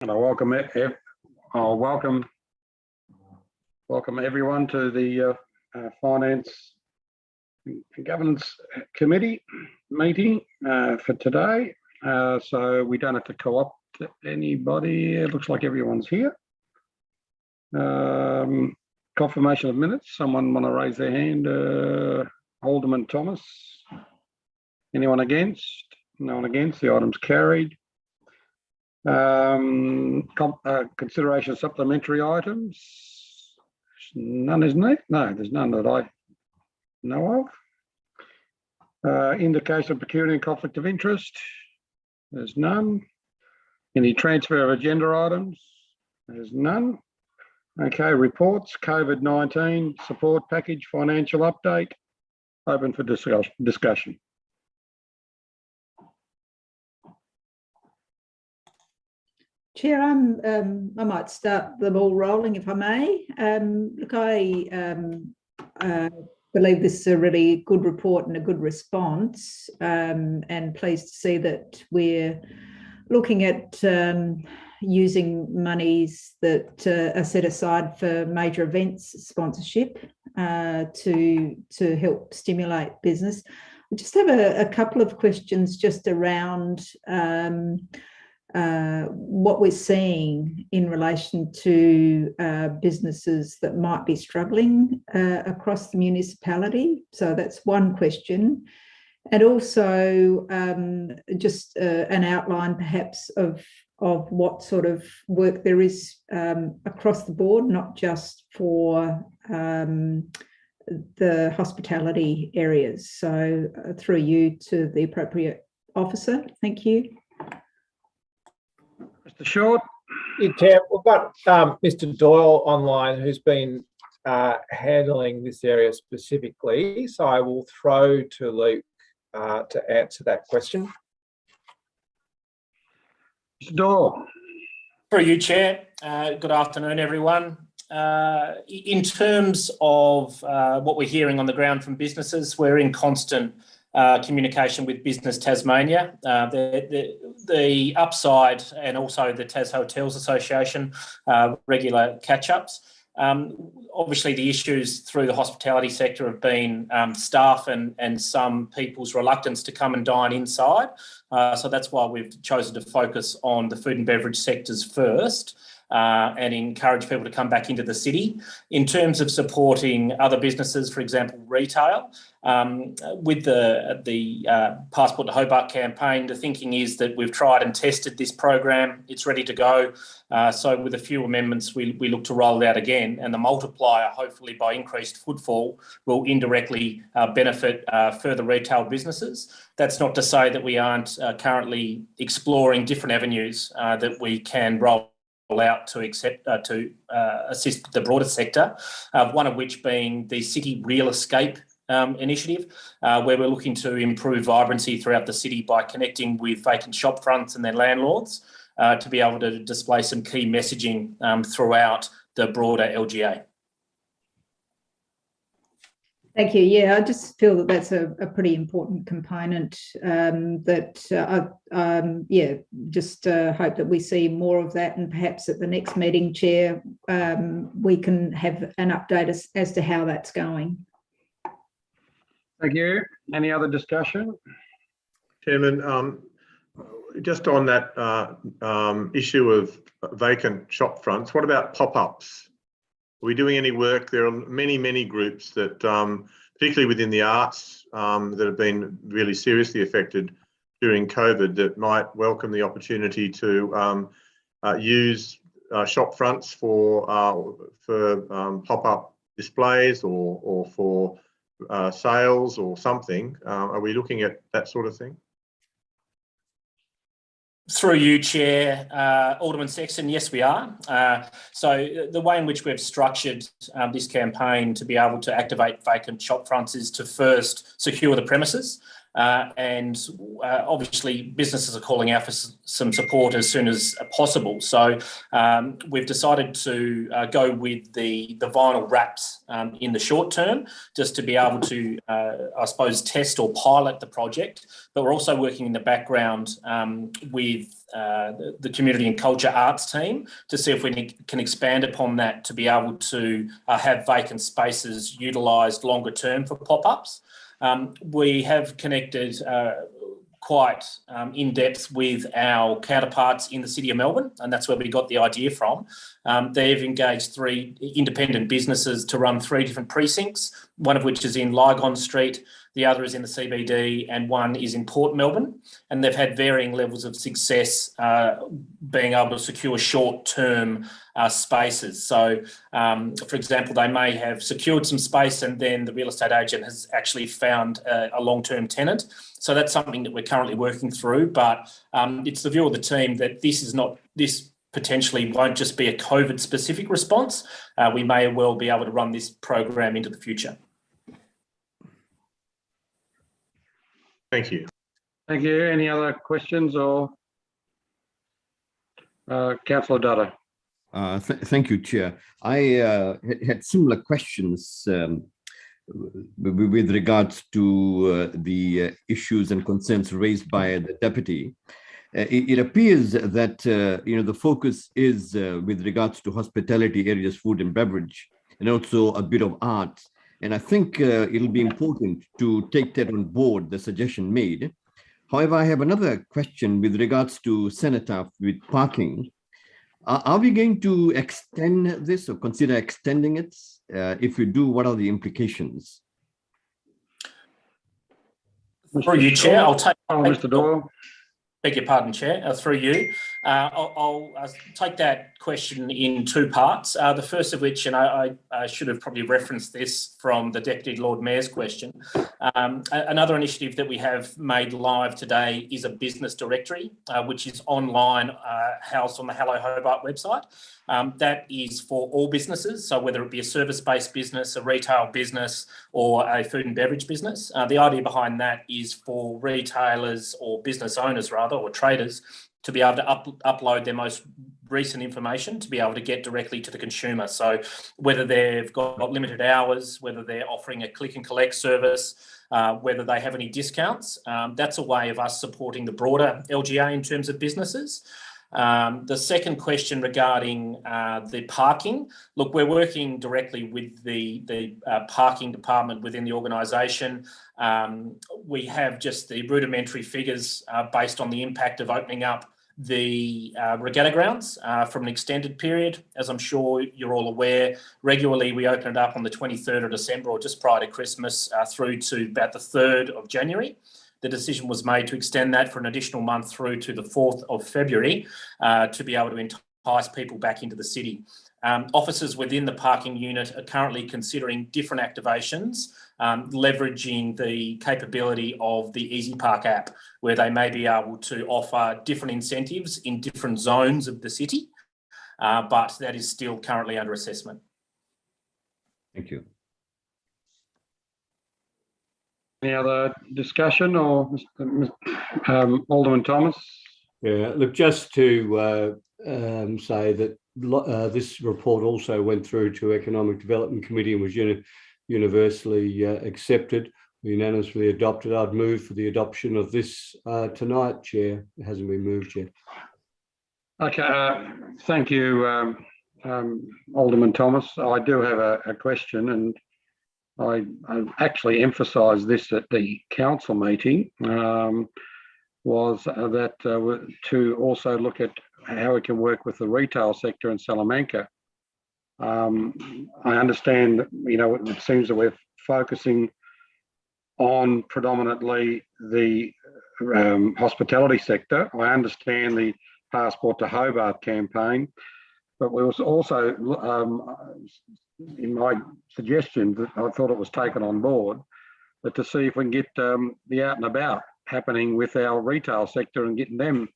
And I welcome everyone to the Finance and Governance Committee meeting for today. So we don't have to co-opt anybody. It looks like everyone's here. Confirmation of minutes. Someone want to raise their hand? Alderman Thomas. Anyone against? No one against. The item's carried. Consideration of supplementary items. None, isn't there? No, there's none that I know of. Indication of pecuniary conflict of interest. There's none. Any transfer of agenda items? There's none. Okay, reports, COVID-19 support package, financial update. Open for discussion. Chair, I might start the ball rolling if I may. Look, I believe this is a really good report and a good response, and pleased to see that we're looking at using monies that are set aside for major events sponsorship to help stimulate business. I just have a couple of questions just around what we're seeing in relation to businesses that might be struggling across the municipality. So that's one question. And also just an outline perhaps of what sort of work there is across the board, not just for the hospitality areas. So through you to the appropriate officer. Thank you. Mr. Short. Yeah, Chair, we've got Mr. Doyle online who's been handling this area specifically. So I will throw to Luke to answer that question. Mr. Doyle. Through you, Chair. Good afternoon, everyone. In terms of what we're hearing on the ground from businesses, we're in constant communication with Business Tasmania, the Upside and also the Tas Hotels Association, regular catch-ups. Obviously, the issues through the hospitality sector have been staff and some people's reluctance to come and dine inside. So that's why we've chosen to focus on the food and beverage sectors first. And encourage people to come back into the city. In terms of supporting other businesses, for example, retail, with the Passport to Hobart campaign, the thinking is that we've tried and tested this program. It's ready to go. So with a few amendments, we look to roll it out again, and the multiplier, hopefully by increased footfall, will indirectly benefit further retail businesses. That's not to say that we aren't currently exploring different avenues that we can roll out to assist the broader sector, one of which being the City Real Escape initiative, where we're looking to improve vibrancy throughout the city by connecting with vacant shop fronts and their landlords to be able to display some key messaging throughout the broader LGA. Thank you. Yeah, I just feel that that's a pretty important component just hope that we see more of that, and perhaps at the next meeting, Chair, we can have an update as to how that's going. Thank you. Any other discussion? Chairman, just on that issue of vacant shop fronts, what about pop-ups? Are we doing any work? There are many groups that, particularly within the arts, that have been really seriously affected during COVID, that might welcome the opportunity to use shop fronts for pop-up displays or for sales or something. Are we looking at that sort of thing? Through you, Chair, Alderman Sexton, yes, we are. So the way in which we've structured this campaign to be able to activate vacant shop fronts is to first secure the premises. Obviously businesses are calling out for some support as soon as possible. So we've decided to go with the vinyl wraps in the short term, just to be able to, I suppose, test or pilot the project. But we're also working in the background with the community and culture arts team to see if we can expand upon that to be able to have vacant spaces utilised longer term for pop-ups. We have connected quite in depth with our counterparts in the City of Melbourne, and that's where we got the idea from. They've engaged 3 independent businesses to run 3 different precincts, one of which is in Lygon Street, the other is in the CBD, and one is in Port Melbourne. And they've had varying levels of success being able to secure short-term spaces. So, for example, they may have secured some space and then the real estate agent has actually found a long-term tenant. So that's something that we're currently working through. But it's the view of the team that this potentially won't just be a COVID-specific response. We may well be able to run this program into the future. Thank you. Thank you. Any other questions or Councillor Dudder? Thank you, Chair. I had similar questions with regards to the issues and concerns raised by the Deputy. It appears that the focus is with regards to hospitality areas, food and beverage, and also a bit of art. And I think it'll be important to take that on board, the suggestion made. However, I have another question with regards to Cenotaph with parking. Are we going to extend this or consider extending it? If we do, what are the implications? Through you, Chair, I'll take... Mr. Doyle. Beg your pardon, Chair, through you. I'll take that question in 2 parts. The first of which, and I should have probably referenced this from the Deputy Lord Mayor's question. Another initiative that we have made live today is a business directory, which is online, housed on the Hello Hobart website. That is for all businesses, so whether it be a service-based business, a retail business, or a food and beverage business. The idea behind that is for retailers or business owners, rather, or traders, to be able to upload their most recent information to be able to get directly to the consumer. So whether they've got limited hours, whether they're offering a click and collect service, whether they have any discounts, that's a way of us supporting the broader LGA in terms of businesses. The second question regarding the parking, look, we're working directly with the parking department within the organisation. We have just the rudimentary figures based on the impact of opening up the regatta grounds from an extended period. As I'm sure you're all aware, regularly we open it up on the 23rd of December or just prior to Christmas through to about the 3rd of January. The decision was made to extend that for an additional month through to the 4th of February to be able to entice people back into the city. Officers within the parking unit are currently considering different activations, leveraging the capability of the Easy Park app, where they may be able to offer different incentives in different zones of the city, but that is still currently under assessment. Thank you. Any other discussion or Alderman Thomas? Yeah, look, just to say that this report also went through to Economic Development Committee and was universally accepted, unanimously adopted. I'd move for the adoption of this tonight, Chair. It hasn't been moved yet. Okay, thank you, Alderman Thomas. I do have a question, and I actually emphasised this at the council meeting, was that to also look at how we can work with the retail sector in Salamanca. I understand that, it seems that we're focusing on predominantly the hospitality sector. I understand the Passport to Hobart campaign, but we was also, in my suggestion, that I thought it was taken on board, but to see if we can get the out and about happening with our retail sector and getting them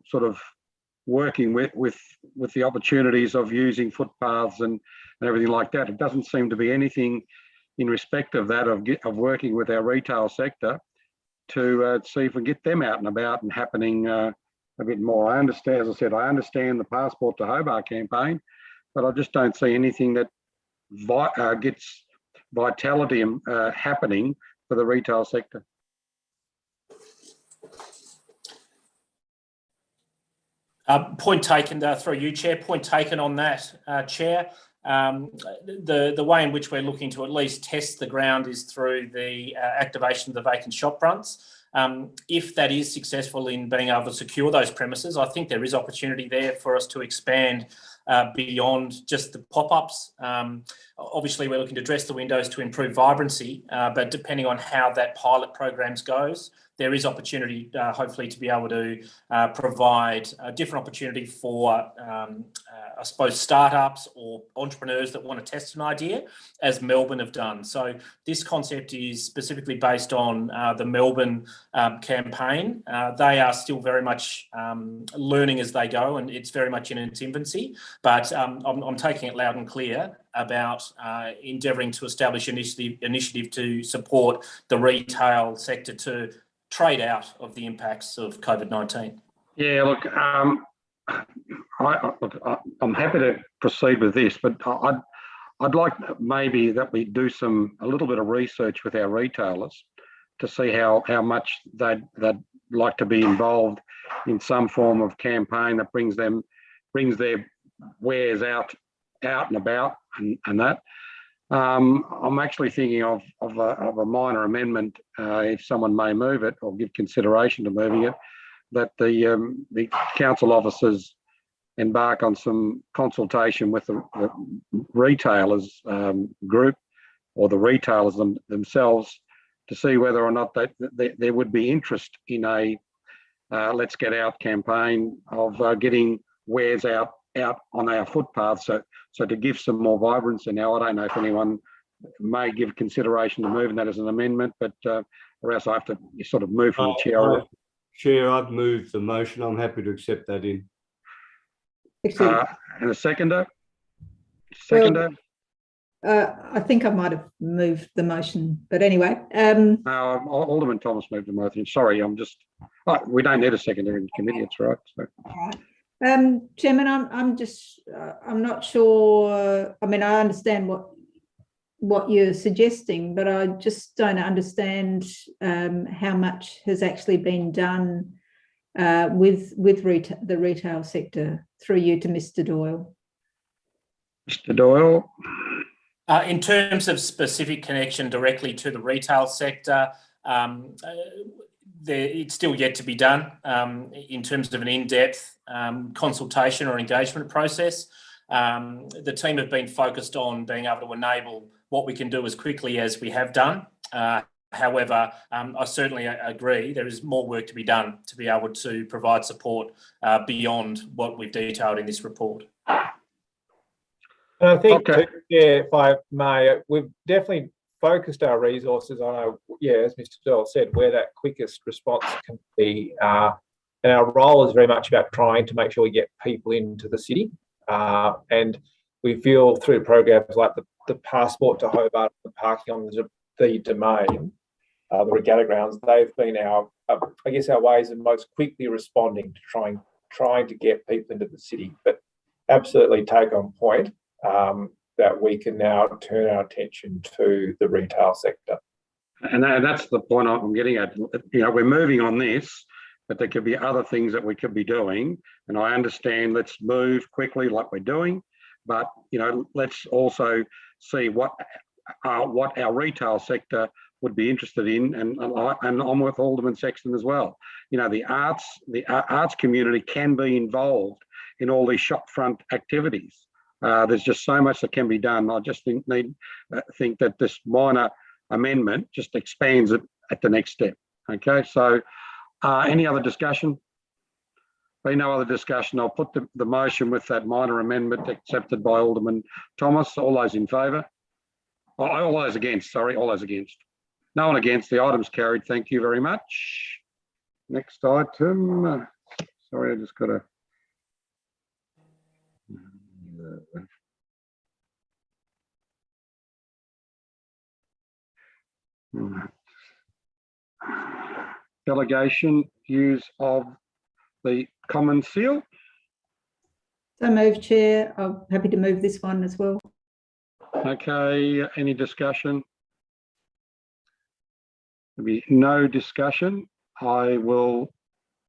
sort of working with the opportunities of using footpaths and everything like that. It doesn't seem to be anything in respect of that, of working with our retail sector to see if we get them out and about and happening a bit more. I understand, as I said, I understand the Passport to Hobart campaign, but I just don't see anything that gets vitality happening for the retail sector. Point taken through you, Chair. Point taken on that, Chair. The way in which we're looking to at least test the ground is through the activation of the vacant shop fronts. If that is successful in being able to secure those premises, I think there is opportunity there for us to expand beyond just the pop-ups. Obviously, we're looking to dress the windows to improve vibrancy, but depending on how that pilot programs goes, there is opportunity, hopefully, to be able to provide a different opportunity for, I suppose, startups or entrepreneurs that want to test an idea, as Melbourne have done. So this concept is specifically based on the Melbourne campaign. They are still very much learning as they go, and it's very much in its infancy. But I'm taking it loud and clear about endeavouring to establish initiative to support the retail sector to trade out of the impacts of COVID-19. Yeah, look, I'm happy to proceed with this, but I'd like maybe that we do a little bit of research with our retailers to see how much they'd like to be involved in some form of campaign that brings their wares out and about and that. I'm actually thinking of a minor amendment, if someone may move it or give consideration to moving it, that the council officers embark on some consultation with the retailers group or the retailers themselves to see whether or not there would be interest in a Let's Get Out campaign of getting wares out on our footpaths, so to give some more vibrancy. Now, I don't know if anyone may give consideration to moving that as an amendment, but or else I have to sort of move from the chair. Chair, I've moved the motion. I'm happy to accept that in. And a seconder? Seconder? I think I might have moved the motion, but anyway. Alderman Thomas moved the motion. Sorry, we don't need a seconder in committee, it's right. So. All right. Chairman, I'm not sure. I mean, I understand what you're suggesting, but I just don't understand how much has actually been done with the retail sector. Through you to Mr. Doyle. Mr. Doyle. In terms of specific connection directly to the retail sector, it's still yet to be done in terms of an in-depth consultation or engagement process. The team have been focused on being able to enable what we can do as quickly as we have done. However, I certainly agree there is more work to be done to be able to provide support beyond what we've detailed in this report. And I think, too, yeah, if I may, we've definitely focused our resources on, as Mr. Doyle said, where that quickest response can be. And our role is very much about trying to make sure we get people into the city. And we feel through programs like the Passport to Hobart, the parking on the Domain, the regatta grounds, they've been our ways of most quickly responding to trying to get people into the city. But absolutely take on point that we can now turn our attention to the retail sector. And that's the point I'm getting at. We're moving on this, but there could be other things that we could be doing. And I understand let's move quickly like we're doing, but let's also see what our retail sector would be interested in. And I'm with Alderman Sexton as well. The arts community can be involved in all these shopfront activities. There's just so much that can be done. I just think that this minor amendment just expands it at the next step. Okay, so any other discussion? Being no other discussion, I'll put the motion with that minor amendment accepted by Alderman Thomas. All those in favour? All those against, sorry, all those against. No one against, the item's carried. Thank you very much. Next item. Sorry, I just got to... Delegation use of the common seal. So moved, Chair. I'm happy to move this one as well. Okay, any discussion? There'll be no discussion. I will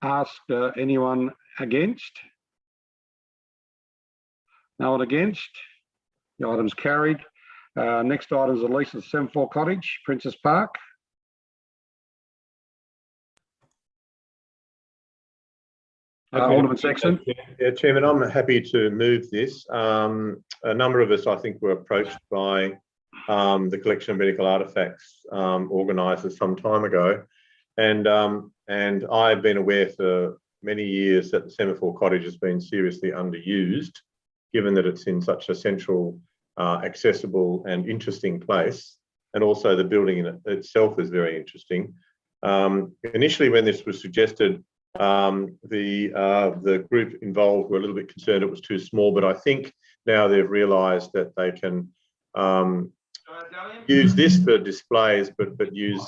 ask anyone against. No one against. The item's carried. Next item is the lease of Semaphore Cottage, Princess Park. Alderman Sexton. Yeah, Chairman, I'm happy to move this. A number of us, I think, were approached by the collection of medical artefacts organisers some time ago, and I've been aware for many years that the Semaphore Cottage has been seriously underused, given that it's in such a central, accessible and interesting place, and also the building in itself is very interesting. Initially, when this was suggested, the group involved were a little bit concerned it was too small, but I think now they've realised that they can use this for displays, but use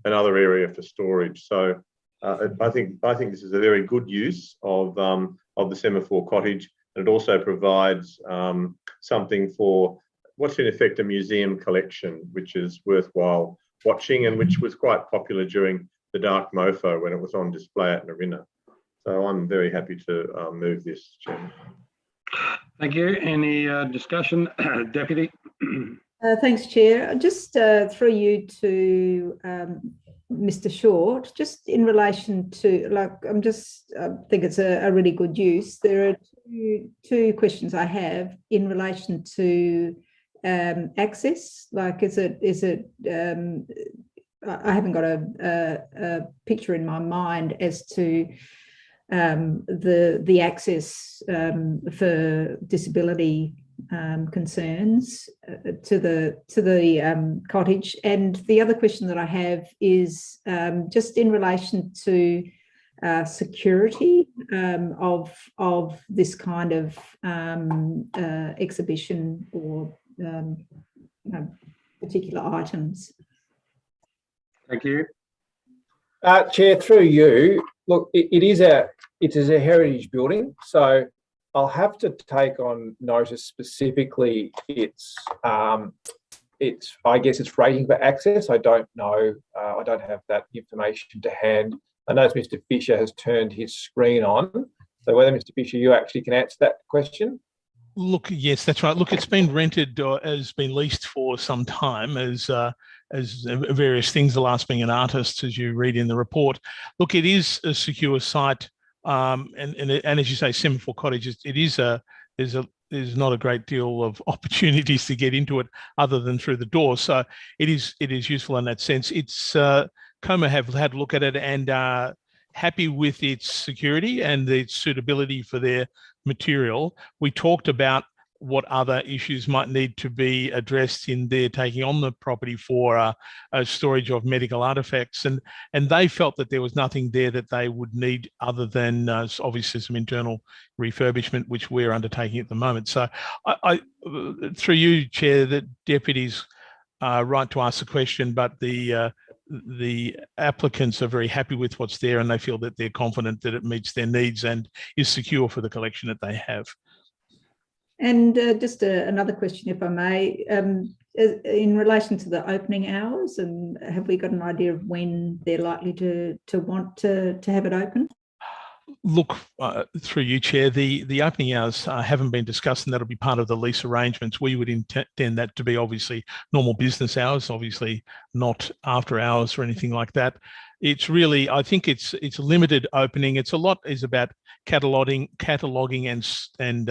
another area for storage. So I think this is a very good use of the Semaphore Cottage, and it also provides something for what's in effect a museum collection, which is worthwhile watching and which was quite popular during the Dark Mofo when it was on display at Narina. So I'm very happy to move this, Chairman. Thank you. Any discussion, Deputy? Thanks, Chair. Just through you to Mr. Short, just in relation to, I think it's a really good use. There are two questions I have in relation to access. Like, is it I haven't got a picture in my mind as to the access for disability concerns to the cottage. And the other question that I have is just in relation to security of this kind of exhibition or particular items. Thank you. Chair, through you, look, it is a heritage building, so I'll have to take on notice specifically its I guess its rating for access. I don't know. I don't have that information to hand. I know Mr. Fisher has turned his screen on, so whether Mr. Fisher, you actually can answer that question. Look, yes, that's right. Look, it's been rented or has been leased for some time as various things, the last being an artist, as you read in the report. Look, it is a secure site, and as you say, Semaphore Cottage, there's not a great deal of opportunities to get into it other than through the door. So it is useful in that sense. It's Coma have had a look at it and are happy with its security and its suitability for their material. We talked about what other issues might need to be addressed in their taking on the property for a storage of medical artifacts, and they felt that there was nothing there that they would need other than obviously some internal refurbishment, which we're undertaking at the moment. So I through you, Chair, the deputies are right to ask the question, but the applicants are very happy with what's there, and they feel that they're confident that it meets their needs and is secure for the collection that they have. And just another question, if I may, in relation to the opening hours, and have we got an idea of when they're likely to want to have it open? Look, through you, Chair, the opening hours haven't been discussed, and that'll be part of the lease arrangements. We would intend that to be obviously normal business hours, obviously not after hours or anything like that. It's really, I think it's a limited opening. It's a lot is about cataloging and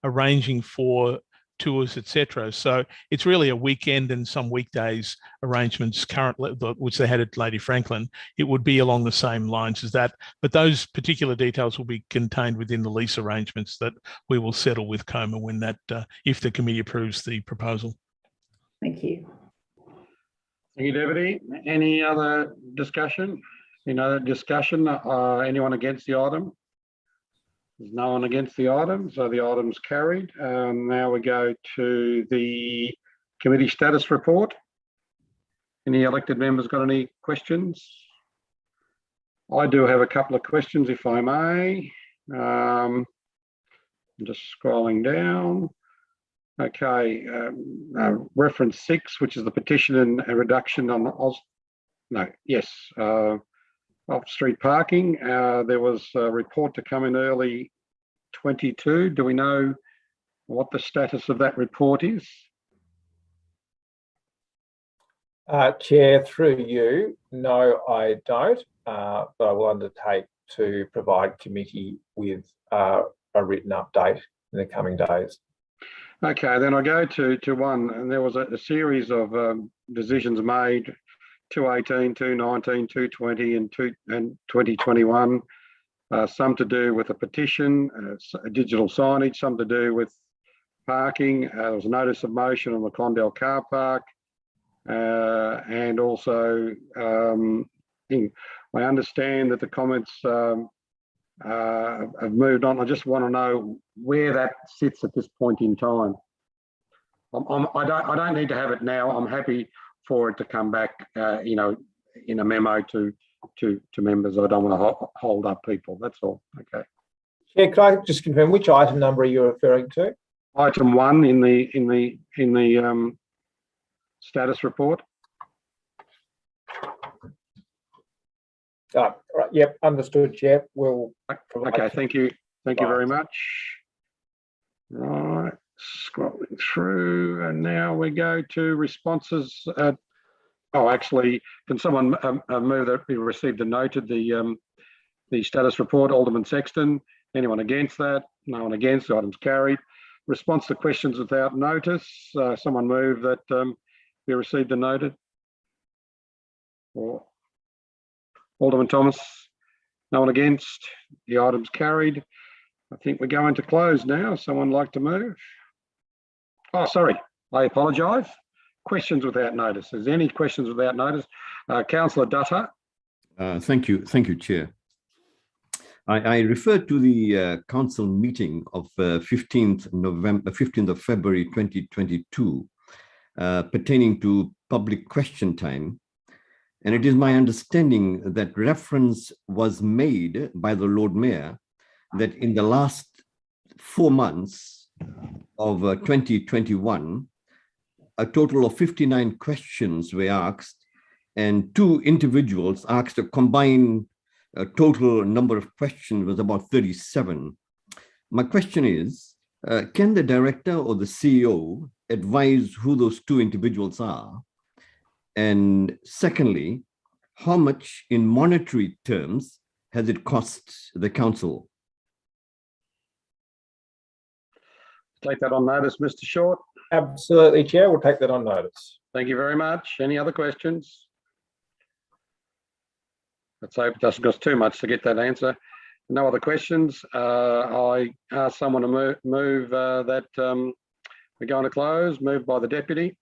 arranging for tours, etc. So it's really a weekend and some weekdays arrangements currently, which they had at Lady Franklin. It would be along the same lines as that, but those particular details will be contained within the lease arrangements that we will settle with Coma when that, if the committee approves the proposal. Thank you. Thank you, Deputy. Any other discussion? Anyone against the item? There's no one against the item, so the item's carried. Now we go to the committee status report. Any elected members got any questions? I do have a couple of questions, if I may. I'm just scrolling down. Okay, reference 6, which is the petition and a reduction on off-street parking. There was a report to come in early 22. Do we know what the status of that report is? Chair, through you, no, I don't, but I will undertake to provide committee with a written update in the coming days. Okay, then I go to one, and there was a series of decisions made, 218, 219, 220 and 2021, some to do with a petition, digital signage, some to do with parking. There was a notice of motion on the Condell car park. And also, I understand that the comments have moved on. I just want to know where that sits at this point in time. I don't need to have it now. I'm happy for it to come back, in a memo to members. I don't want to hold up people. That's all. Okay. Chair, could I just confirm which item number are you referring to? Item 1 in the status report. Right, yep, understood, Chair. We'll Okay, thank you. Thank you very much. Right, scrolling through, and now we go to responses. Actually, can someone move that we received and noted the status report? Alderman Sexton. Anyone against that? No one against. The item's carried. Response to questions without notice. Someone move that we received and noted. Or Alderman Thomas. No one against. The item's carried. I think we're going to close now. Someone like to move? Oh, sorry. I apologise. Questions without notice. Is there any questions without notice? Councillor Dutta. Thank you, Chair. I refer to the council meeting of 15th of February 2022 pertaining to public question time. And it is my understanding that reference was made by the Lord Mayor that in the last 4 months of 2021, a total of 59 questions were asked, and 2 individuals asked a combined total number of questions was about 37. My question is, can the director or the CEO advise who those 2 individuals are? And secondly, how much in monetary terms has it cost the council? Take that on notice, Mr. Short. Absolutely, Chair. We'll take that on notice. Thank you very much. Any other questions? Let's hope it doesn't cost too much to get that answer. No other questions. I ask someone to move that we're going to close. Moved by the deputy.